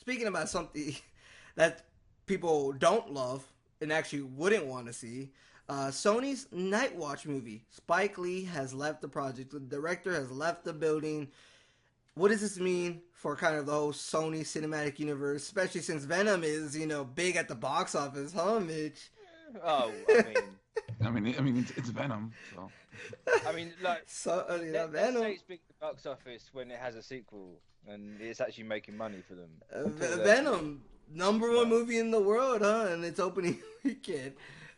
speaking about something that people don't love and actually wouldn't want to see, Sony's Nightwatch movie. Spike Lee has left the project. The director has left the building. What does this mean for kind of the whole Sony cinematic universe, especially since Venom is, big at the box office, huh, Mitch? Oh, it's Venom, so. I mean, like, let's Venom. say it's big at the box office when it has a sequel and it's actually making money for them. Venom, #1 movie in the world, huh? And it's opening weekend.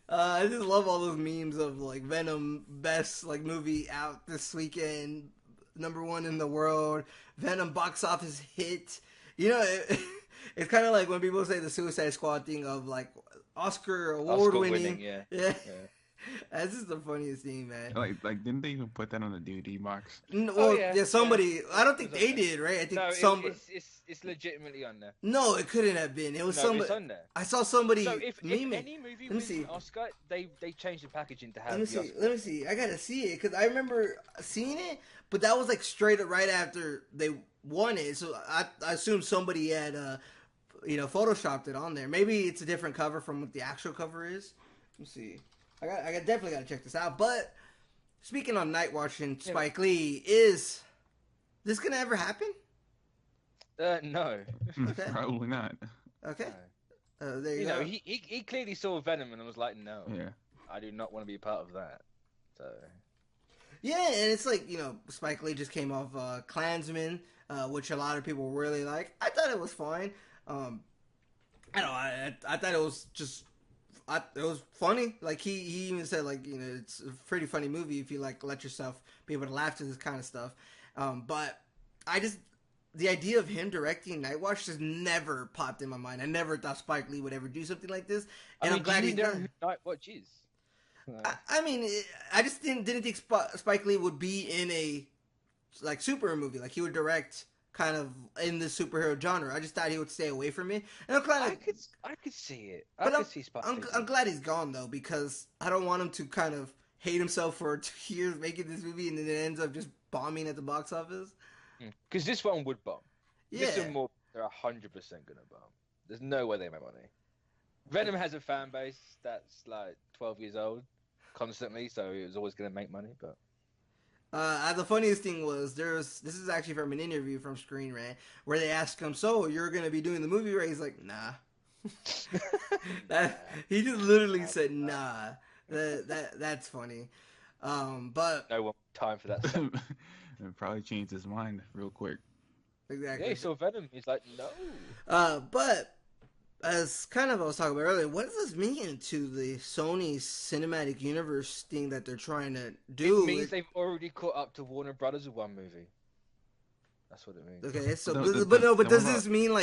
I just love all those memes of like Venom best like movie out this weekend, #1 in the world. Venom box office hit. It's kind of like when people say the Suicide Squad thing of like Oscar award winning. Yeah. That's just the funniest thing, man. Like didn't they even put that on the DVD box? Somebody. I don't think they did, right? I think somebody. It's legitimately on there. No, it couldn't have been. It was somebody. It's on there. I saw somebody. So if meme it. any movie wins an Oscar, they changed the packaging to have. Let me see. I gotta see it because I remember seeing it, but that was like straight up right after they won it. So I assume somebody had photoshopped it on there. Maybe it's a different cover from what the actual cover is. Let me see. I definitely got to check this out. But speaking on Nightwatch and Spike Lee, is this gonna ever happen? No. Okay. Probably not. Okay. There you go. He clearly saw Venom and was like, no. Yeah. I do not want to be a part of that. So. Yeah, and it's like Spike Lee just came off Klansman, which a lot of people really like. I thought it was fine. I thought it was just. It was funny. Like he even said it's a pretty funny movie if you let yourself be able to laugh to this kind of stuff. But the idea of him directing Nightwatch just never popped in my mind. I never thought Spike Lee would ever do something like this, and I'm glad he done. Nightwatch is. I just didn't think Spike Lee would be in a superhero movie. Like he would direct kind of in the superhero genre. I just thought he would stay away from it. And I'm glad I could see it. I'm glad he's gone though, because I don't want him to kind of hate himself for 2 years making this movie and then it ends up just bombing at the box office. Because this one would bomb. Yeah. This one more, they're 100% gonna bomb. There's no way they make money. Venom has a fan base that's like 12 years old constantly, so it was always gonna make money, but. The funniest thing was this is actually from an interview from Screen Rant where they asked him, "So you're gonna be doing the movie?" Right? He's like, "Nah." He just literally said, "Nah." That's funny. But no one time for that. It probably changed his mind real quick. Exactly. Yeah, he saw Venom. He's like, no. But as kind of I was talking about earlier, what does this mean to the Sony cinematic universe thing that they're trying to do? It means they've already caught up to Warner Brothers with one movie. That's what it means. Okay, so but does this mean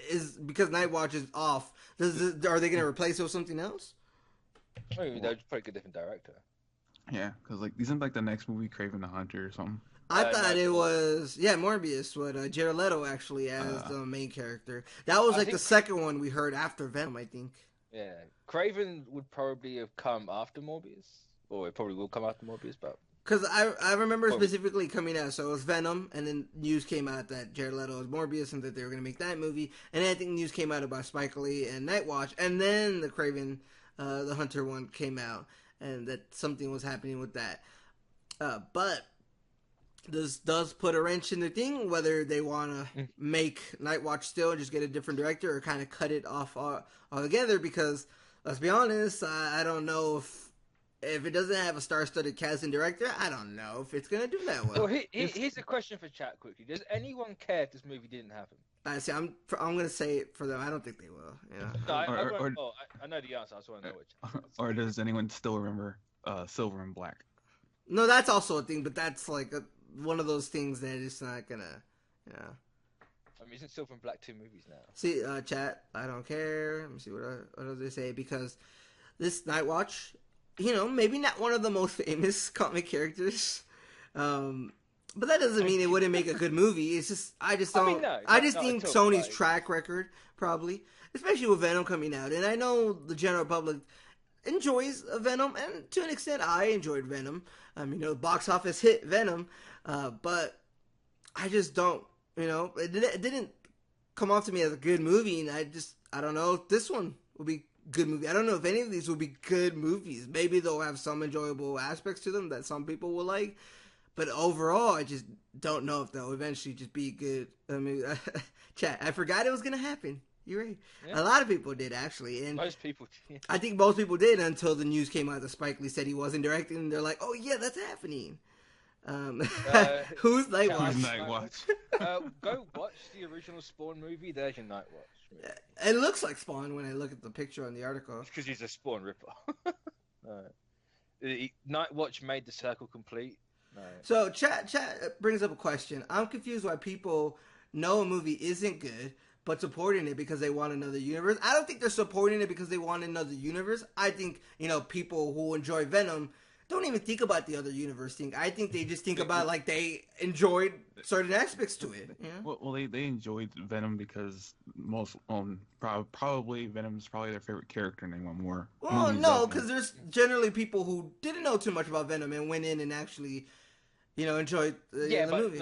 is because Nightwatch is off? Are they going to replace it with something else? I mean, they'll probably get a different director. Yeah, because isn't the next movie Kraven the Hunter or something? I thought it was Morbius with Jared Leto actually as the main character. That was the second one we heard after Venom, I think. Yeah, Kraven would probably have come after Morbius, or it probably will come after Morbius, but because I remember specifically coming out, so it was Venom, and then news came out that Jared Leto was Morbius and that they were going to make that movie, and then I think news came out about Spike Lee and Nightwatch, and then the Kraven the Hunter one came out, and that something was happening with that. But this does put a wrench in the thing, whether they want to make Nightwatch still and just get a different director or kind of cut it off altogether, because let's be honest, I don't know if it doesn't have a star-studded cast and director, I don't know if it's going to do that well. Well, here's a question for chat quickly. Does anyone care if this movie didn't happen? I see. I'm going to say it for them. I don't think they will. Yeah. No, I know the answer. I just want to know which. Or does anyone still remember Silver and Black? No, that's also a thing, but that's one of those things that it's not going to, I mean, isn't Silver and Black 2 movies now? See, chat, I don't care. Let me see what do they say, because this Nightwatch, maybe not one of the most famous comic characters, but that doesn't mean it wouldn't make a good movie. It's just I just think Sony's track record, probably, especially with Venom coming out, and I know the general public enjoys Venom, and to an extent I enjoyed Venom. The box office hit Venom, but I just don't, it didn't come off to me as a good movie, and I don't know if this one will be a good movie. I don't know if any of these will be good movies. Maybe they'll have some enjoyable aspects to them that some people will like, but overall, I just don't know if they'll eventually just be good. I mean, chat, I forgot it was gonna happen. You're right. Yeah. A lot of people did, actually. And most people did. I think most people did until the news came out that Spike Lee said he wasn't directing, and they're like, oh yeah, that's happening. Who's Nightwatch? Go watch the original Spawn movie. There's your Nightwatch. It looks like Spawn when I look at the picture on the article. It's because he's a Spawn ripper. Nightwatch made the circle complete. So chat brings up a question. I'm confused why people know a movie isn't good but supporting it because they want another universe. I don't think they're supporting it because they want another universe. I think, people who enjoy Venom don't even think about the other universe thing. I think they just think about, like, they enjoyed certain aspects to it. Yeah? Well, they enjoyed Venom because probably Venom's probably their favorite character, and they want more. Well, no, because there's generally people who didn't know too much about Venom and went in and actually, enjoyed the movie.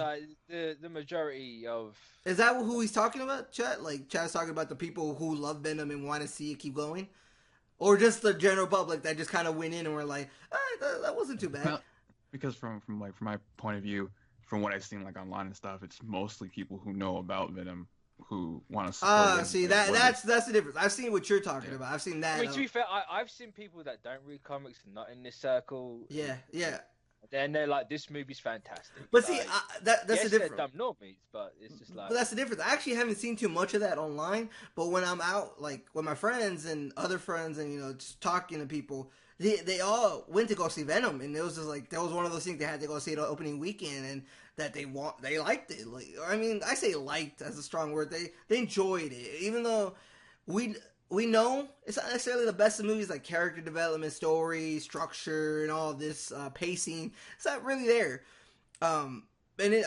The majority of... Is that who he's talking about, Chat? Like, Chat's talking about the people who love Venom and want to see it keep going? Or just the general public that just kind of went in and were like, that wasn't too bad. Because from my point of view, from what I've seen like online and stuff, it's mostly people who know about Venom who want to support see, that's the difference. I've seen what you're talking about. I've seen that. I mean, to be fair, I've seen people that don't read comics and not in this circle. Yeah. And they're like, this movie's fantastic. But see, that's the difference. They're dumb normies, but it's just like... But that's the difference. I actually haven't seen too much of that online, but when I'm out, like, with my friends and other friends and, just talking to people, they all went to go see Venom, and it was just like, that was one of those things they had to go see it on opening weekend, and that they liked it. Like, I mean, I say liked as a strong word. They enjoyed it, even though we know it's not necessarily the best of movies, like character development, story, structure, and all this pacing. It's not really there. And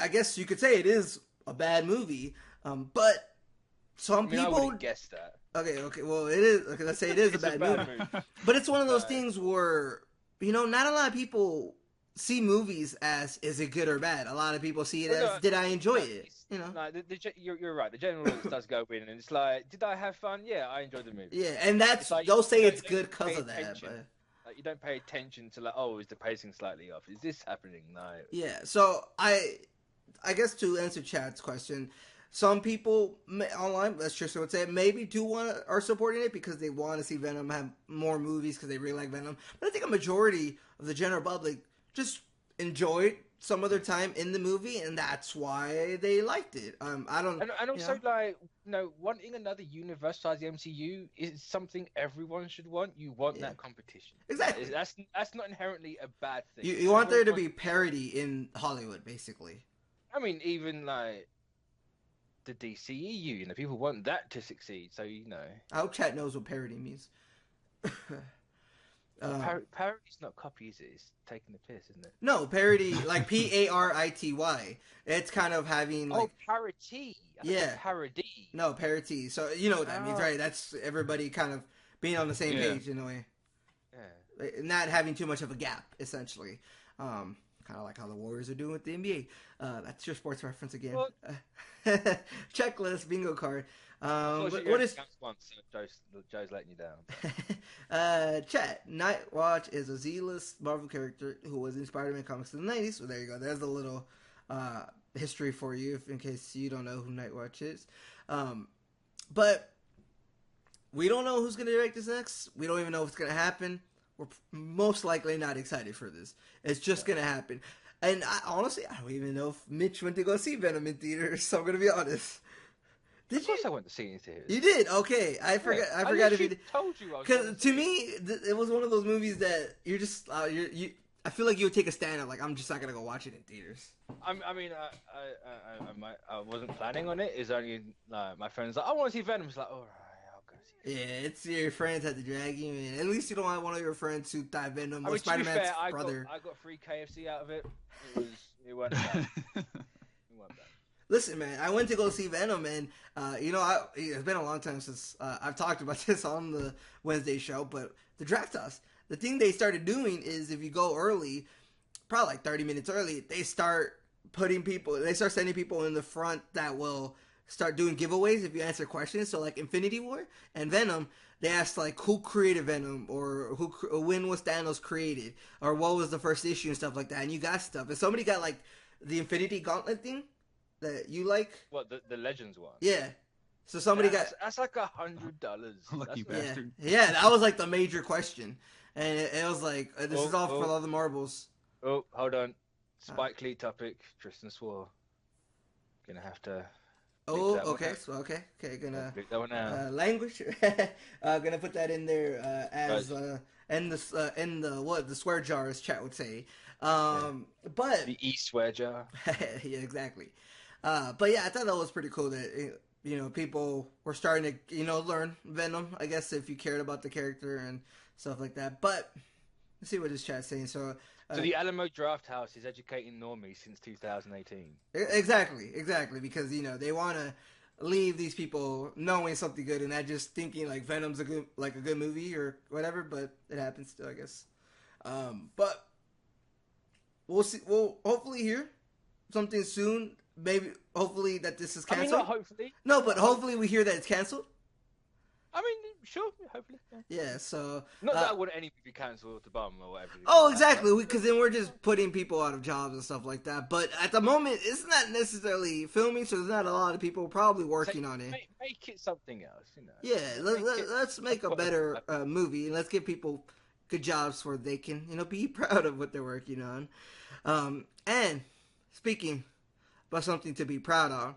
I guess you could say it is a bad movie. But some people... I wouldn't guess that. Okay. Well, it is. Okay, let's say it is a bad movie. But it's one of those things where, not a lot of people see movies as, is it good or bad? A lot of people see it as, did I enjoy it? You're right. The general does go in, and it's like, did I have fun? Yeah, I enjoyed the movie. Yeah, and that's like, they'll say it's good because of that. But... Like, you don't pay attention to, like, oh, is the pacing slightly off? Is this happening? No. Yeah. So I guess to answer Chad's question, some people online, that's just what I would say, maybe are supporting it because they want to see Venom have more movies because they really like Venom. But I think a majority of the general public just enjoyed some of their time in the movie, and that's why they liked it. And also, wanting another universe besides the MCU is something everyone should want. You want that competition. Exactly. That's not inherently a bad thing. You want there to be parity in Hollywood, basically. I mean, even like the DCEU, people want that to succeed. So I hope Chat knows what parity means. Parody's not copy, is it? It's taking the piss, isn't it? No, parody, like Parity. It's kind of having like... Oh, parody. Parody. No, parody. So you know what that means, right? That's everybody kind of being on the same page in a way. Yeah. Not having too much of a gap, essentially. Kind of like how the Warriors are doing with the NBA. That's your sports reference again. Checklist, bingo card. What is... Once, Joe's letting you down. Chat, Nightwatch is a Z-list Marvel character who was in Spider-Man comics in the 90s. So there you go. There's a little history for you in case you don't know who Nightwatch is. But we don't know who's going to direct this next. We don't even know what's going to happen. We're most likely not excited for this. It's just going to happen. And honestly, I don't even know if Mitch went to go see Venom in theaters, so I'm going to be honest. Of course I went to see it in theaters. You did? Okay. I forgot if you did. Told you I was. Because to me, it was one of those movies that you're just, I feel like you would take a stand on, like, I'm just not going to go watch it in theaters. I wasn't planning on it. It's only, my friend's like, I want to see Venom. It's like, all right. Yeah, it's your friends had to drag you in. At least you don't have one of your friends who died Venom or Spider-Man's brother. I got free KFC out of it. It wasn't bad. Listen, man, I went to go see Venom, and it's been a long time since I've talked about this on the Wednesday show. But the draft house, the thing they started doing is if you go early, probably like 30 minutes early, they start sending people in the front that will start doing giveaways if you answer questions. So like Infinity War and Venom, they asked like who created Venom, or when was Thanos created, or what was the first issue and stuff like that. And you got stuff. And somebody got like the Infinity Gauntlet thing that you like. What, the Legends one? Yeah. So somebody that's like $100. Lucky bastard. Yeah, that was like the major question, and it was like this is all for all the marbles. Oh, hold on. Spike Lee topic. Tristan swore. Gonna have to. Oh, okay. So okay. Gonna that one out. Language. Gonna put that in there as in the swear jar, as chat would say. But the swear jar. Yeah, exactly. But yeah, I thought that was pretty cool that people were starting to learn Venom. I guess if you cared about the character and stuff like that. But let's see what this chat's saying. So the Alamo Draft House is educating normies since 2018. Exactly, because they want to leave these people knowing something good and not just thinking like Venom's a good movie or whatever. But it happens still, I guess. But we'll see. We'll hopefully hear something soon. Maybe, hopefully that this is canceled. I mean, not hopefully. No, but hopefully we hear that it's canceled. I mean, sure, hopefully. Yeah, so... Not that I want any movie cancelled to bum or whatever. Oh, exactly, because then we're just putting people out of jobs and stuff like that. But at the moment, it's not necessarily filming, so there's not a lot of people probably working on it. Make it something else, Yeah, let's make a better movie, and let's give people good jobs so they can, be proud of what they're working on. And speaking about something to be proud of,